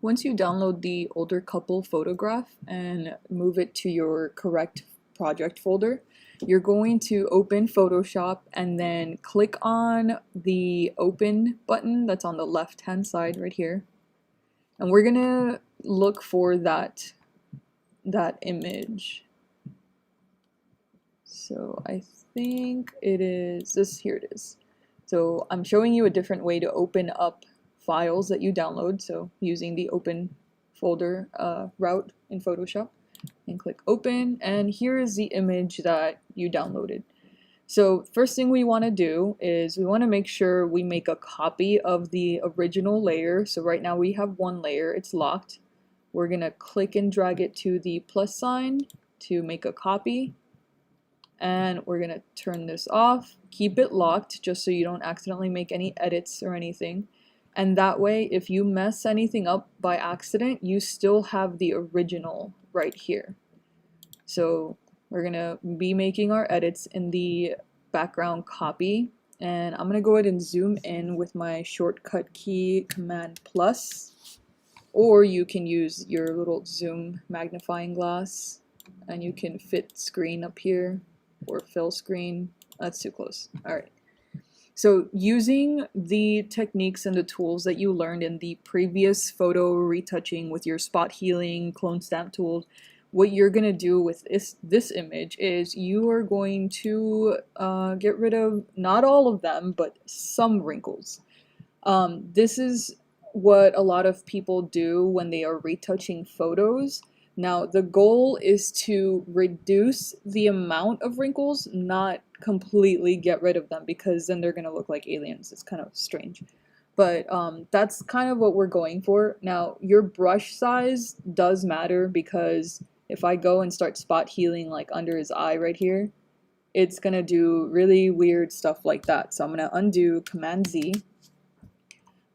Once you download the older couple photograph and move it to your correct project folder, you're going to open Photoshop and then click on the open button that's on the left hand side right here. And we're gonna look for that image. So I think it is this, here it is. So I'm showing you a different way to open up files that you download, so using the open folder route in Photoshop, and click open, and here is the image that you downloaded. So first thing we want to do is we want to make sure we make a copy of the original layer. So right now we have one layer, it's locked. We're gonna click and drag it to the plus sign to make a copy, and we're gonna turn this off, keep it locked just so you don't accidentally make any edits or anything. And that way, if you mess anything up by accident, you still have the original right here. So we're gonna be making our edits in the background copy, and I'm gonna go ahead and zoom in with my shortcut key Command plus, or you can use your little zoom magnifying glass and you can fit screen up here or fill screen. That's too close. All right. So using the techniques and the tools that you learned in the previous photo retouching with your spot healing, clone stamp tools, what you're going to do with this image is you are going to get rid of not all of them, but some wrinkles. This is what a lot of people do when they are retouching photos. Now, the goal is to reduce the amount of wrinkles, not completely get rid of them, because then they're going to look like aliens. It's kind of strange. But that's kind of what we're going for. Now, your brush size does matter, because if I go and start spot healing like under his eye right here, it's going to do really weird stuff like that. So I'm going to undo Command Z.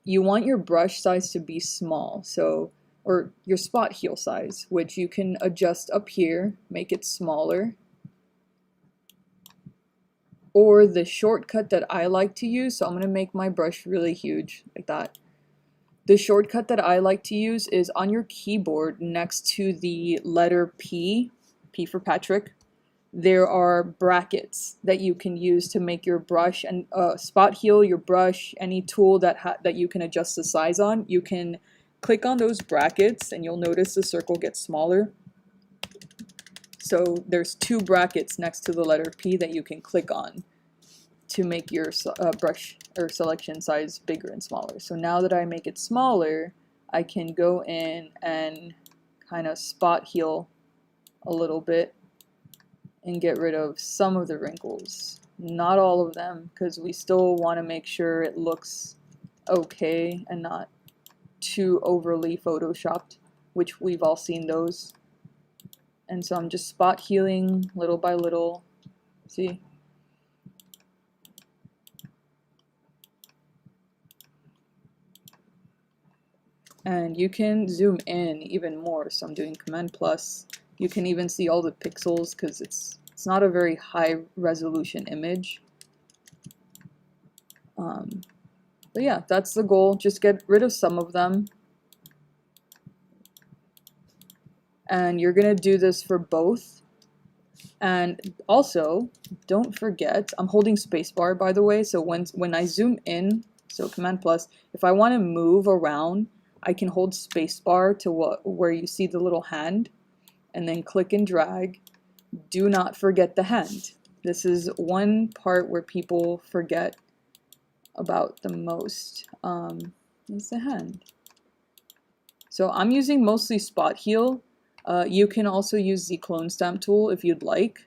You want your brush size to be small, so or your spot heal size, which you can adjust up here, make it smaller. Or the shortcut that I like to use, so I'm going to make my brush really huge, like that. The shortcut that I like to use is on your keyboard next to the letter P, P for Patrick, there are brackets that you can use to make your brush and spot heal your brush, any tool that you can adjust the size on. You can click on those brackets and you'll notice the circle gets smaller. So there's two brackets next to the letter P that you can click on to make your brush or selection size bigger and smaller. So now that I make it smaller, I can go in and kind of spot heal a little bit and get rid of some of the wrinkles. Not all of them, because we still want to make sure it looks okay and not too overly photoshopped, which we've all seen those. And so I'm just spot healing little by little. See? And you can zoom in even more, so I'm doing Command plus. You can even see all the pixels because it's not a very high resolution image. But yeah, that's the goal. Just get rid of some of them. And you're gonna do this for both. And also, don't forget, I'm holding spacebar by the way, so when I zoom in, so Command plus, if I want to move around, I can hold spacebar to where you see the little hand, and then click and drag. Do not forget the hand. This is one part where people forget about the most, is the hand. So I'm using mostly spot heal. You can also use the clone stamp tool if you'd like.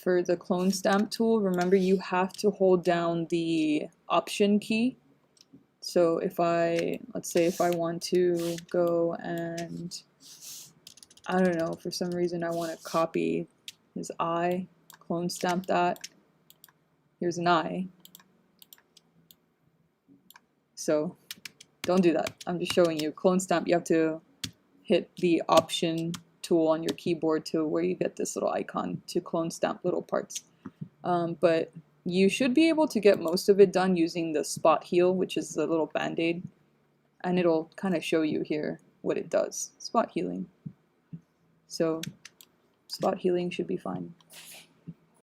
For the clone stamp tool, remember you have to hold down the option key. So if let's say if I want to go and, I don't know, for some reason I want to copy his eye, clone stamp that. Here's an eye. So don't do that. I'm just showing you. Clone stamp, you have to hit the option tool on your keyboard to where you get this little icon to clone stamp little parts. But you should be able to get most of it done using the spot heal, which is the little band-aid. and it'll kind of show you here what it does. Spot healing. So spot healing should be fine.